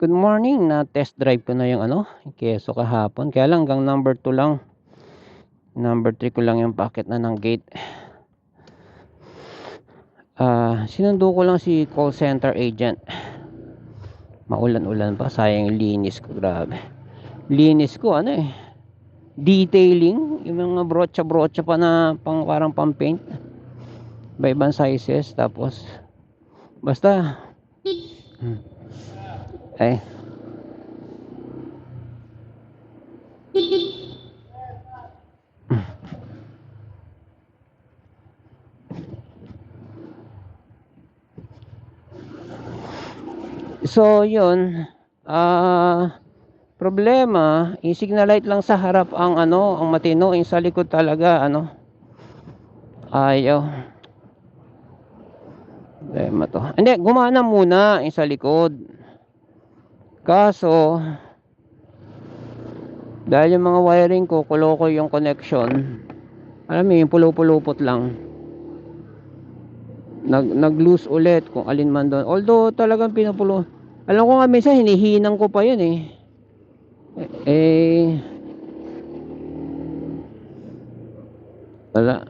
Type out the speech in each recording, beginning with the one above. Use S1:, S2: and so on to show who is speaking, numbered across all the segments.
S1: Good morning, na test drive ko na yung Quezon kahapon. Kaya lang hanggang number 2 lang. Number 3 ko lang yung packet na ng gate. Sinundo ko lang si call center agent. Maulan-ulan pa, sayang linis ko, grabe. Linis ko detailing, yung mga brocha pa na parang pang-paint. Iba-ibang sizes, tapos basta so yun, problema, yung signal light lang sa harap ang matino, yung sa likod talaga ayaw. Problema to. Hindi, gumana muna yung sa likod. Kaso dahil yung mga wiring ko kuloko yung connection, alam mo yung pulupot lang, nag-loose ulit kung alin man doon. Although talagang pinupulo, alam ko nga minsan hinihinang ko pa yun wala.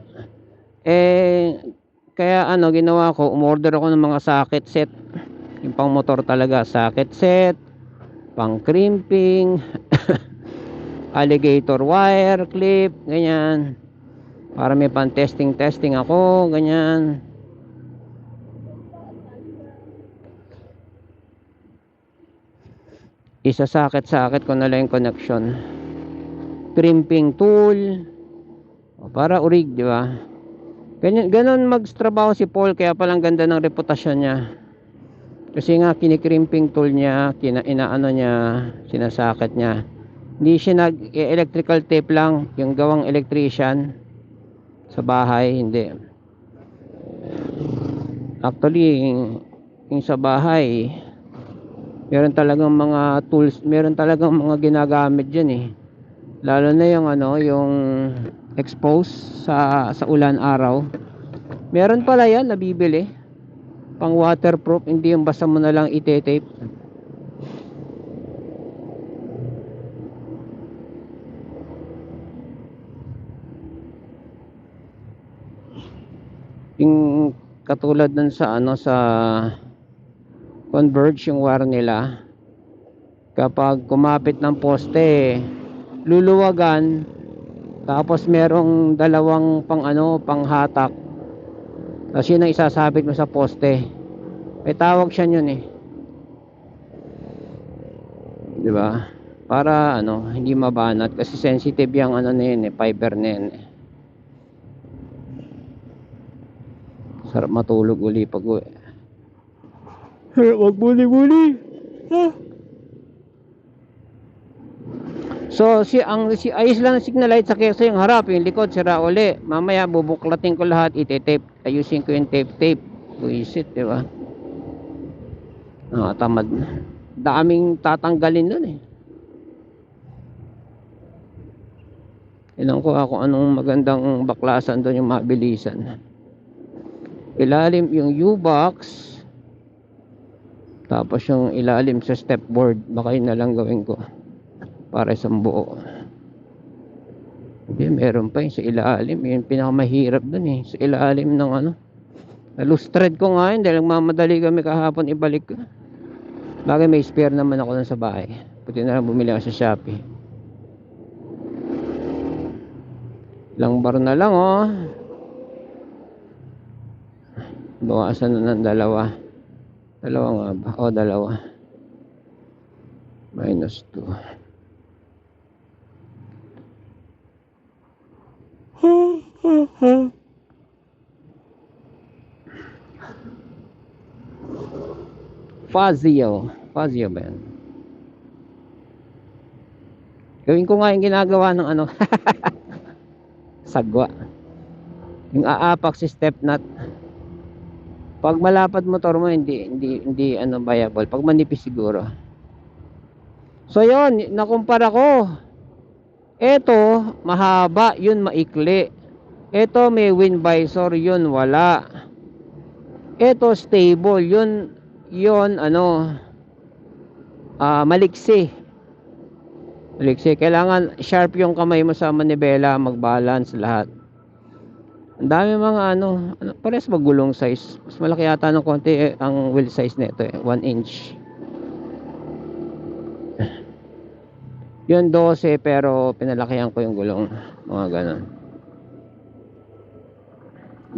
S1: Kaya ginawa ko, umorder ako ng mga socket set, yung pang motor talaga, socket set, pang crimping, alligator wire clip, ganyan, para may pan testing ako, ganyan. Isa socket ko na lang yung connection, crimping tool, para urig, di ba? Ganon magtrabaho si Paul, kaya palang ganda ng reputasyon niya. Kasi nga kinikrimping tool niya, sinasakit niya. Hindi siya electrical tape lang, yung gawang electrician sa bahay, hindi. Actually, yung sa bahay, meron talagang mga tools, meron talagang mga ginagamit dyan lalo na yung yung expose sa ulan araw. Meron pala yan nabibili pang waterproof, hindi yung basta mo na lang ite-tape. Yung katulad nun sa sa Converge, yung wire nila, kapag kumapit ng poste, luluwagan, tapos merong dalawang pang hatak, tapos yun ang isasabit mo sa poste. May tawag siya yun di ba? Para hindi mabanat, kasi sensitive yung na yun fiber na yun Sarap matulog uli pag wag buli. So si ayos lang ang signal light sa Quezon, yung harap, yung likod sira uli. Mamaya bubuklatin ko lahat, ite-tape, ayusin ko yung tape. Buisit, di ba? Tamad na. Daming tatanggalin dun Ilan ko ako anong magandang baklasan doon, yung mabilisan. Ilalim yung U-box, tapos yung ilalim sa step board, baka yun na lang gawin ko para isang buo. Meron pa yung sa ilalim, yung pinakamahirap dun sa ilalim ng loose thread ko nga yun, dahil mamadali kami kahapon ibalik ko. Bagay may spare naman ako dun sa bahay, puti na lang bumili ako sa Shopee. Ilang bar na lang bawasan na ng dalawa nga ba? Dalawa minus 2. Fazio ba yan? Gawin ko nga yung ginagawa ng sagwa, yung aapak si step nut. Pag malapad motor mo, hindi viable. Pag manipis siguro. So yun, nakumpara ko. Ito mahaba, yun maikli. Ito may wind visor, yun wala. Ito stable, yun maliksi. Maliksi. Kailangan sharp yung kamay mo sa manibela, mag-balance lahat. Ang dami mga parehas magulong size. Mas malaki yata ng konti ang wheel size nito 1 inch. Yun 12 pero pinalakihan ko yung gulong. Mga ganon.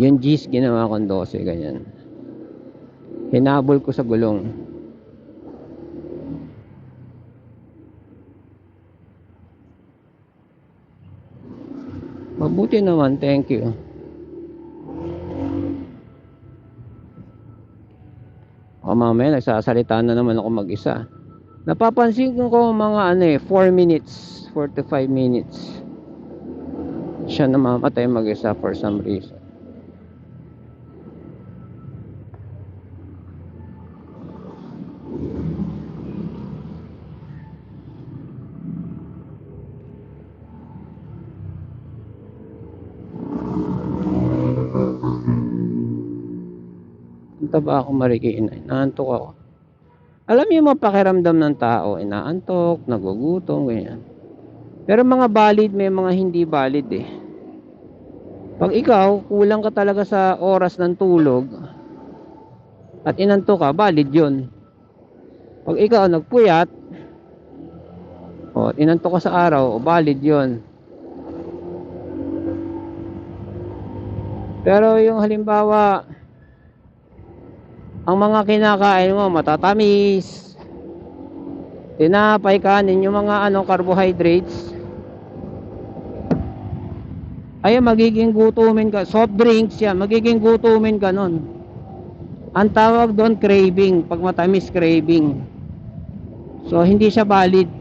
S1: Yung G's ginawa kong 12 ganyan. Hinabol ko sa gulong. Mabuti naman, thank you. O mamaya nagsasalita na naman ako mag-isa. Napapansin ko mga 4 minutes, 4 to 5 minutes. Siya namamatay mag-isa for some reason. Punta ba ako marikiin? Naantok ako. Alam niyo yung pakiramdam ng tao, inaantok, nagugutom, ganyan. Pero mga valid, may mga hindi valid eh. Pag ikaw, kulang ka talaga sa oras ng tulog, at inantok ka, valid yun. Pag ikaw nagpuyat, at inantok ka sa araw, valid yun. Pero yung halimbawa, ang mga kinakain mo matatamis, tinapay, kanin, yung mga carbohydrates, ay magiging gutumin ka. Soft drinks yan, magiging gutumin ka nun. Ang tawag doon craving, pag matamis craving. So hindi siya valid.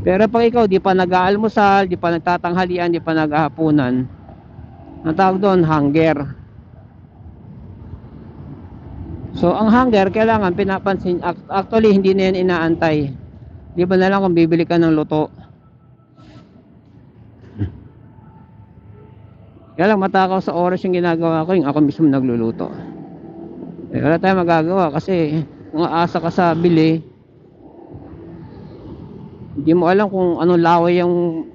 S1: Pero pag ikaw di pa nag-aalmusal, di pa nagtatanghalian, di pa naghahapunan, ang tawag doon hunger. So ang hunger kailangan pinapansin. Actually hindi na yan inaantay. Di ba na lang kung bibili ka ng luto. Kaya lang matakaw sa oras yung ginagawa ko, yung ako mismo nagluluto. Wala tayong magagawa kasi kung aasa ka sa bili, hindi mo alam kung anong laway yung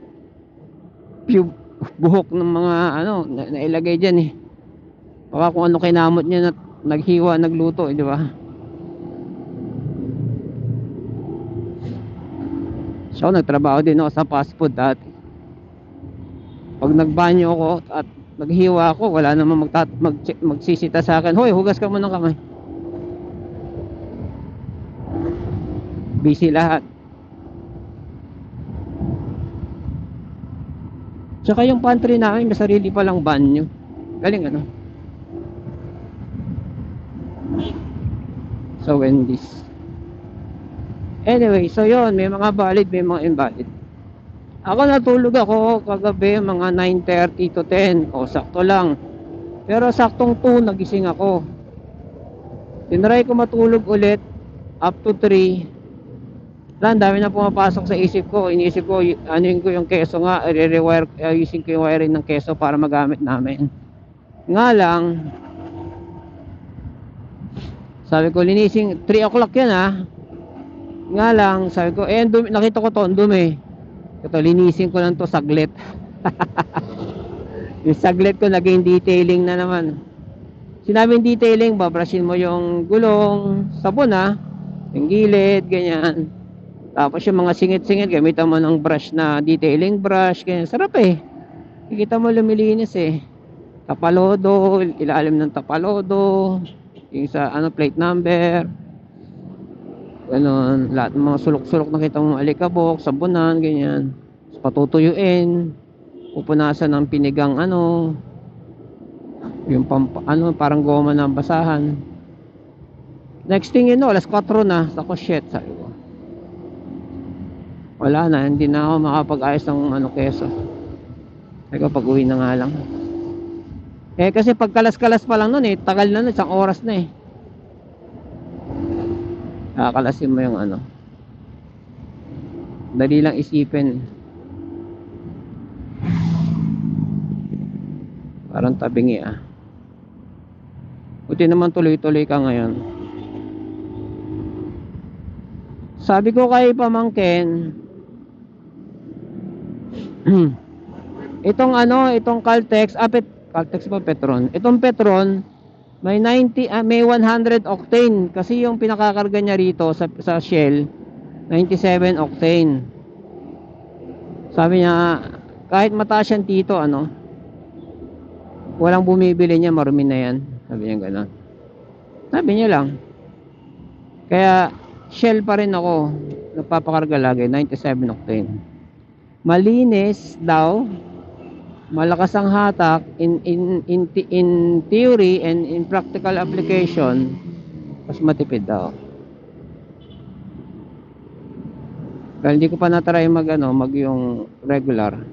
S1: buhok ng mga nailagay dyan eh. Baka kung ano kinamot niya na naghiwa, nagluto, di ba? So nagtrabaho din ako sa fast food dati. Pag nagbanyo ako at naghiwa ako, wala namang magsisita sa akin, hoy, hugas ka muna ng kamay. Busy lahat. Tsaka yung pantry namin, may sarili palang banyo. Galing So Wendy's. Anyway, so yon, may mga valid, may mga invalid. Ako natulog ako kagabi mga 9:30 to 10. O sakto lang. Pero saktong 2 nagising ako. Tinry ko matulog ulit up to 3. Ang dami na pumapasok sa isip ko. Iniisip ko, anuin ko yung keso nga, i-rewire, ayusin ko yung wiring ng keso para magamit namin. Nga lang, sabi ko, linising, 3 o'clock yan Nga lang, sabi ko, nakita ko to, ang dumi. Ito, linisin ko lang to saglit. Yung saglit ko, naging detailing na naman. Sinabing detailing, babrushin mo yung gulong, sabon yung gilid, ganyan. Tapos yung mga singit-singit, gamitan mo ng brush na detailing brush, ganyan. Sarap Kikita mo lumilinis Tapalodo, ilalim ng tapalodo, yung sa plate number, ganon, lahat ng mga sulok-sulok nakita mong alikabok, sabunan, ganyan. Patutuyuin, pupunasan ng pinigang yung parang goma na basahan. Next thing you know, alas 4 na. Ako, shit, sabi ko. Wala na, hindi na ako makapag-ayos ng keso. Sabi ko, pag-uwi na nga lang. Kasi pagkalas-kalas pa lang nun tagal na nun, isang oras na kakalasin mo yung dali lang isipin. Parang tabingi buti naman tuloy-tuloy ka ngayon. Sabi ko kay pamangkin, itong ano, itong Caltex, Caltex ba Petron? Itong Petron may 90 may 100 octane kasi yung pinakakarga niya rito sa Shell 97 octane. Sabi niya kahit mataas yan dito ano, walang bumibili niya, marumi na yan. Sabi niya gano'n. Sabi niya lang. Kaya Shell pa rin ako nagpapakarga lagi 97 octane. Malinis daw, malakas ang hatak in theory and in practical application, mas matipid daw. Kaya hindi ko pa na-try mag yung regular.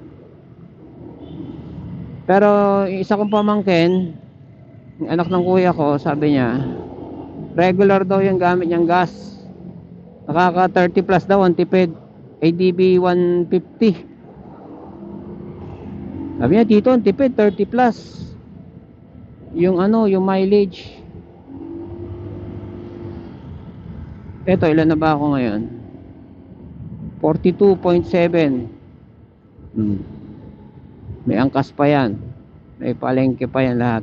S1: Pero isa kong pamangkin, yung anak ng kuya ko, sabi niya regular daw yung gamit niyang gas. Nakaka 30 plus daw ang tipid. ADB 150. Sabi niya dito ang tipid 30 plus. Yung yung mileage. Eto, ilan na ba ako ngayon? 42.7. May angkas pa yan. May palengke pa yan lahat.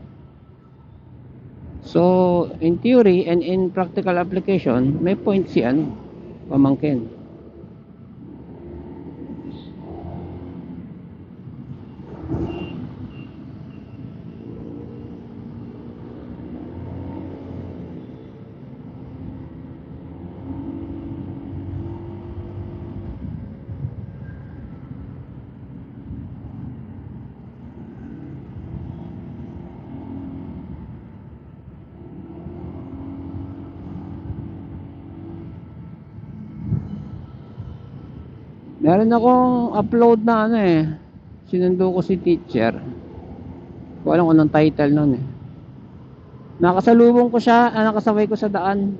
S1: So, in theory and in practical application, may point si pamangkin. Meron akong upload na sinundo ko si teacher. Ko alam kung anong title nun Nakasalubong ko siya, nakasabay ko sa daan.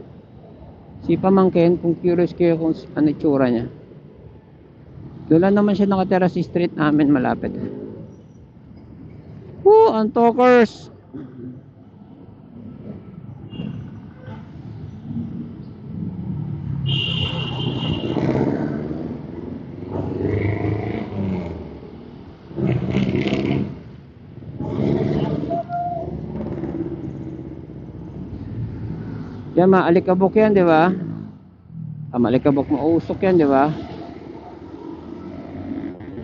S1: Si pamangkin, kung curious kayo kung ano itsura niya. Doon lang naman siya nakatira sa street namin malapit. Ang talkers. Yan, maalikabok yan, di ba? Maalikabok, mausok yan, di ba?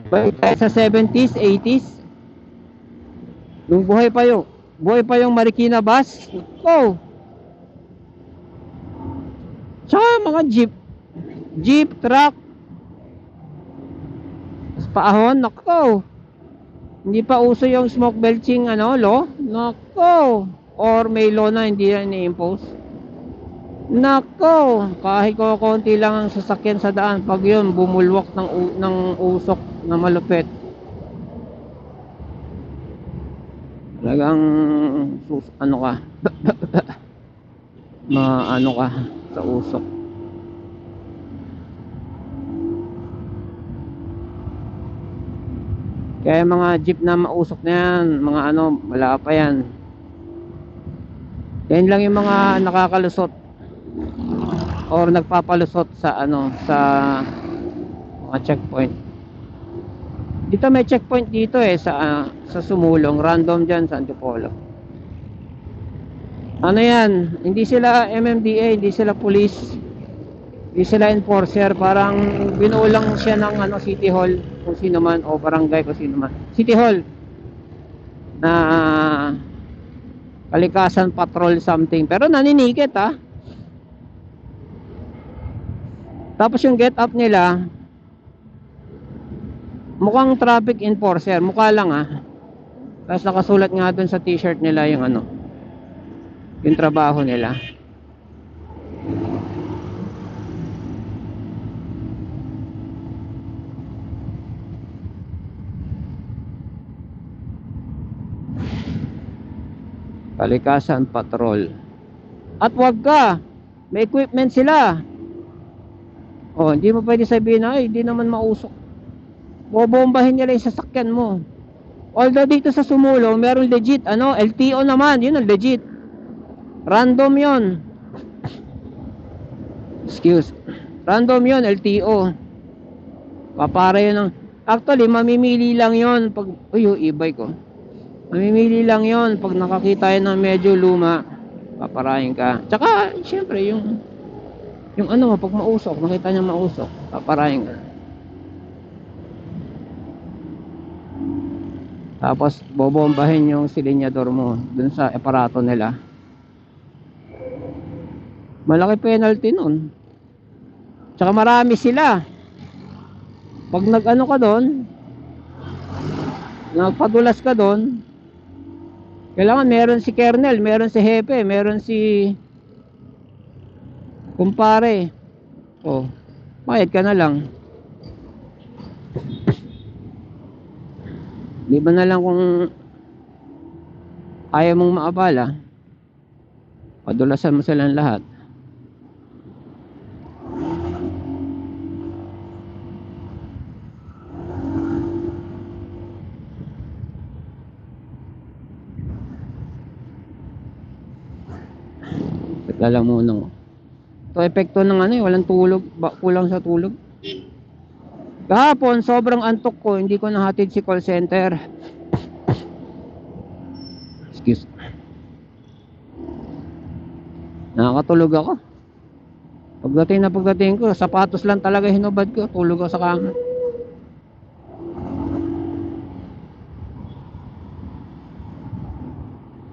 S1: Balik tayo sa 70s, 80s. Nung buhay pa yung Marikina bus. Tsaka mga jeep, truck. Tapos paahon, hindi pa uso yung smoke belching law. Or may law na hindi na ini-impose. Kahit konti lang ang sasakyan sa daan, pag yun bumulwak ng usok na malupit, talagang ka ka sa usok. Kaya mga jeep na mausok na yan, mga wala pa yan. Yan lang yung mga nakakalusot or nagpapalusot sa sa mga checkpoint. Dito may checkpoint dito sa Sumulong, random dyan sa Antipolo. Yan, hindi sila MMDA, hindi sila police, hindi sila enforcer, parang binulang siya ng City Hall kung sino man, o barangay kung sino man. City Hall na kalikasan patrol something, pero naninikit Tapos yung get up nila mukhang traffic enforcer, mukha lang Tapos nakasulat nga dun sa t-shirt nila yung yung trabaho nila. Kalikasan patrol. At wag ka, may equipment sila. Hindi mo pwede sabihin na hindi naman mausok. Bobombahin nila yung sasakyan mo. Although dito sa Sumulong meron legit LTO naman, yun ang legit. Random yun. Excuse. Random yun, LTO. Papara yun ng... Actually, mamimili lang yun pag... Uy, yung e-bike ko. Mamimili lang yun pag nakakita yun ng medyo luma. Paparahin ka. Tsaka, syempre, yung ano, pag mausok, nakita niya mausok, paparahin ka. Tapos, bobombahin yung silinyador mo dun sa aparato nila. Malaki penalty nun. Tsaka marami sila. Pag nag-ano ka doon, nagpadulas ka doon, kailangan meron si kernel, meron si hepe, meron si kumpare. Oh, bayad ka na lang. Di ba na lang kung ayaw mong maabala, padulasan mo silang lahat. Lalamunan ko. Ito epekto ng ano, walang tulog, kulang sa tulog. Kahapon sobrang antok ko, hindi ko nahatid si call center. Excuse. Nakakatulog ako. Pagdating ko, sapatos lang talaga hinubad ko, tulog ako sa kama.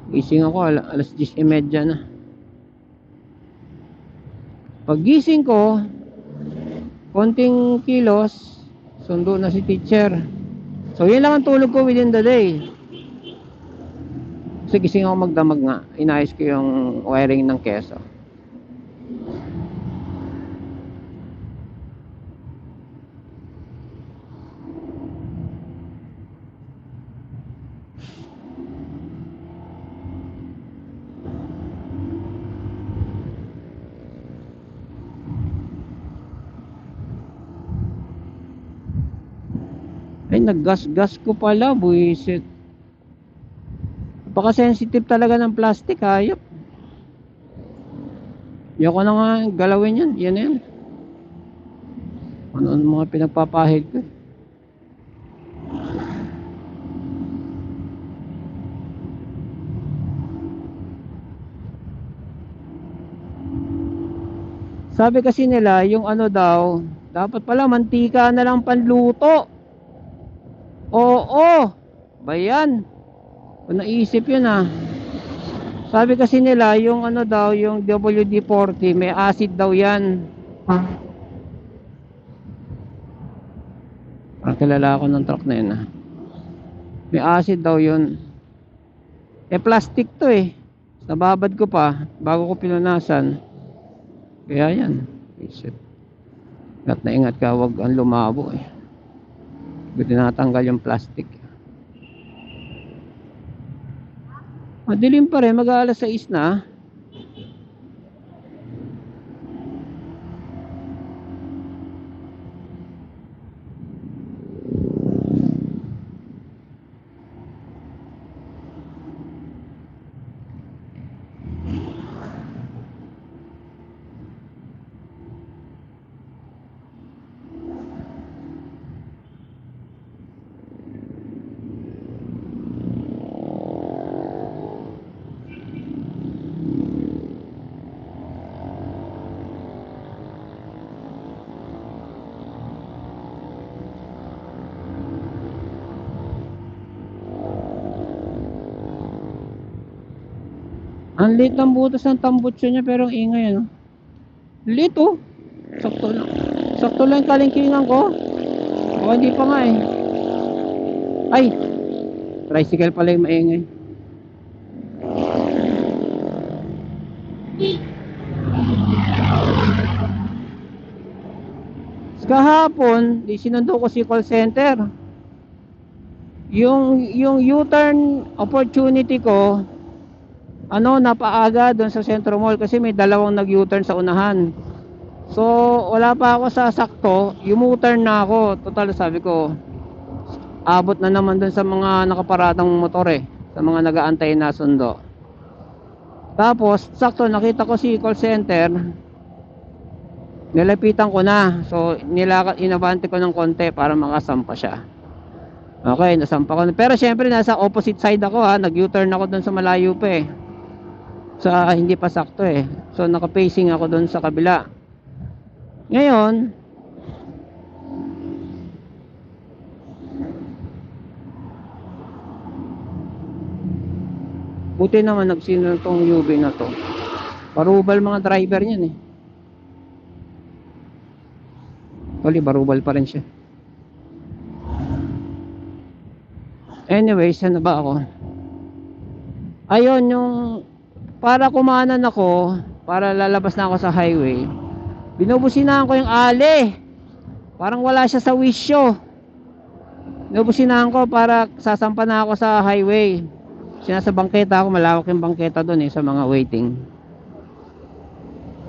S1: Gising ako alas 10:30 na. Paggising ko, konting kilos, sundo na si teacher. So yun lang ang tulog ko within the day. Kasi gising ako magdamag nga. Inayos ko yung wiring ng keso. Ay, naggas-gas ko pala, buwisit. Napaka-sensitive talaga ng plastic, hayop. Ayoko na nga galawin yan, yan yan. Ano mga pinagpapahid ko. Sabi kasi nila, yung ano daw, dapat pala mantika na lang panluto. Oo, ba yan? Kung naisip yun ah. Sabi kasi nila, yung ano daw, yung WD-40, may acid daw yan. Parang kilala ako ng truck na yun ah. May acid daw yun. Eh plastic to eh. Nababad ko pa, bago ko pinunasan. Kaya yan. Ingat na ingat ka, wag ang lumabo eh. Buti natanggal yung plastic. Madilim pa rin, mag-aalas 6 na. Ang liit ng butas ng tambutso niya pero ang ingay ano. Liit oh. Sakto lang. Sakto lang yung kalingkingan ko. O hindi pa nga eh. Ay. Tricycle pala yung maingay. Kahapon, sinundo ko si call center. Yung U-turn opportunity ko, ano, napaaga doon sa Centro Mall kasi may dalawang nag-U-turn sa unahan. So, wala pa ako sa sakto, U-turn na ako. Total, sabi ko, abot na naman doon sa mga nakaparadang motor eh, sa mga nag-aantay na sundo. Tapos, sakto, nakita ko si call center. Nilapitan ko na. So, inabante ko ng konti para makasampa siya. Okay, nasampa ko na. Pero syempre, nasa opposite side ako ha. Nag-U-turn ako dun sa malayo pa eh. Sa hindi pa sakto eh. So, naka-facing ako dun sa kabila. Ngayon, buti naman nagsino tong UV na to. Barubal mga driver niyan eh. Actually, barubal pa rin siya. Anyways, ano ba ako? Ayun, yung para kumanan ako, para lalabas na ako sa highway, binubusinahan ko yung ali. Parang wala siya sa wisyo. Binubusinahan ko para sasampa na ako sa highway. Sinasa bangketa ako, malawak yung bangketa doon eh, sa mga waiting.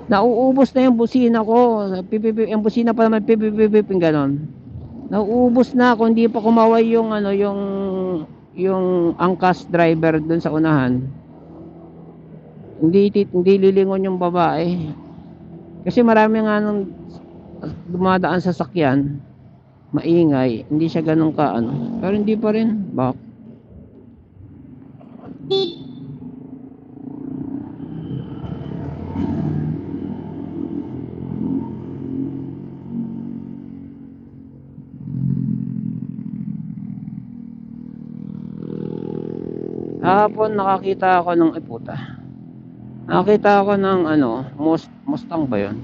S1: Nauubos na yung busina ko. Yung busina pa naman, pipipipip, ganon. Nauubos na kung hindi pa kumaway yung ano, yung angkas driver doon sa unahan. Hindi lilingon yung babae. Kasi marami nga nung dumadaan sa sakyan, maingay, hindi siya ganun ka ano. Pero hindi pa rin. Bak. Hapon nakakita ako ng puta. Nakakita ako ng ano, Mustang ba 'yon?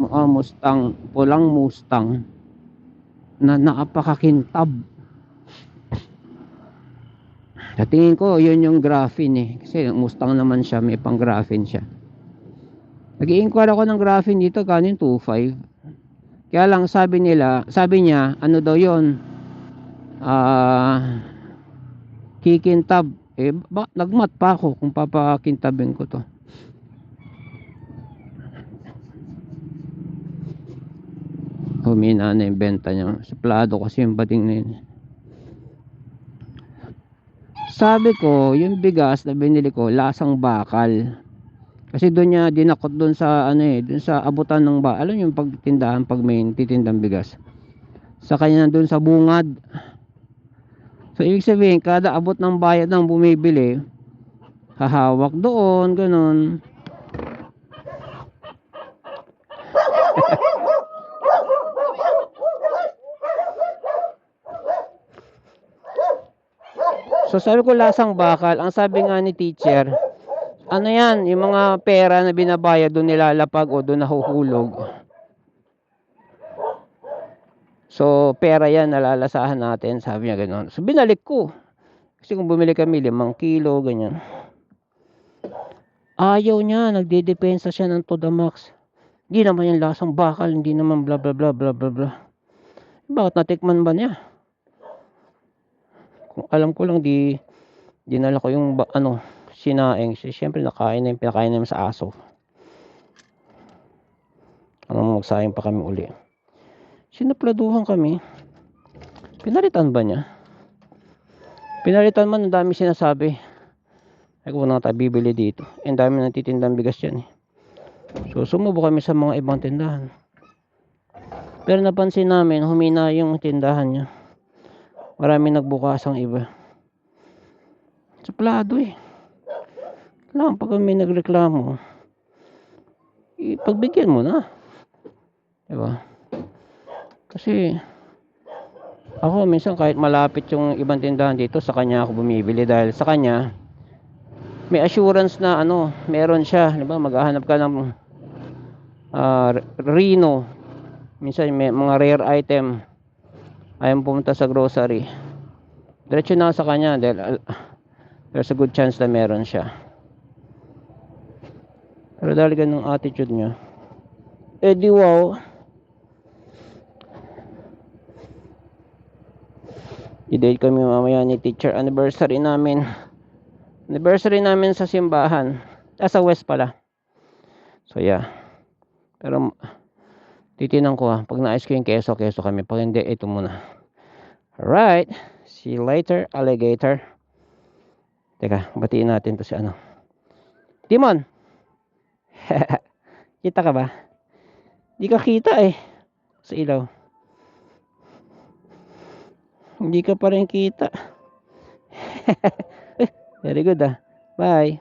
S1: Mustang, pulang Mustang na napakakintab. Sa tingin ko, yun yung graphene eh. Kasi Mustang naman siya, may pang graphene siya. Nag-i-inquire ako ng graphene dito, kanin 2.5. Kaya lang sabi niya, ano daw yun? Kikintab. Eh, nagmat pa ako kung papakintabin ko to. Humina na yung benta niya. Suplado kasi yung bading na yun. Sabi ko, yung bigas na binili ko, lasang bakal. Kasi doon niya dinakot doon sa ano eh, doon sa abutan ng alam yung pagtindahan pag may titindang bigas. Sa kanya doon sa bungad. So ibig sabihin, kada abot ng bayad ng bumibili, hahawak doon, ganun. So sabi ko lasang bakal. Ang sabi nga ni teacher, ano yan, yung mga pera na binabayad doon nilalapag o doon nahuhulog. So pera yan, nalalasahan natin, sabi niya gano'n. So binalik ko. Kasi kung bumili kami 5 kilo, ganyan. Ayaw niya, nagdedepensa siya ng to the max. Hindi naman yung lasang bakal, hindi naman bla bla bla bla bla bla. Bakit natikman ba niya? Kung alam ko lang dinala ko yung sinaing. Siyempre pinakain namin sa aso. Magsayang pa kami uli. Sinapladuhan kami. Pinalitan ba niya? Pinalitan man, ang dami sinasabi. Ay kung na tayo bibili dito. Ang dami nagtitindang bigas yan eh. So sumubo kami sa mga ibang tindahan. Pero napansin namin, humina yung tindahan niya. Marami nagbukasang iba. Suplado eh. Lang pag may nagreklamo, ipagbigyan mo na. Diba? Kasi ako minsan kahit malapit yung ibang tindahan dito, sa kanya ako bumibili dahil sa kanya may assurance na meron siya, diba? Maghahanap ka ng Reno. Minsan may mga rare item. Ayaw pumunta sa grocery. Diretso na sa kanya dahil there's a good chance na meron siya. Pero dahil ganung attitude niya, di wow. I-date kami mamaya ni teacher. Anniversary namin sa simbahan. Sa west pala. So yeah. Pero titinan ko pag naayos ko yung keso kami. Pag hindi, ito muna. Alright. See you later, alligator. Teka, batiin natin to si Timon. Kita ka ba? Hindi ka kita eh. Sa ilaw. Hindi ka pa rin kita. Very good ah. Bye.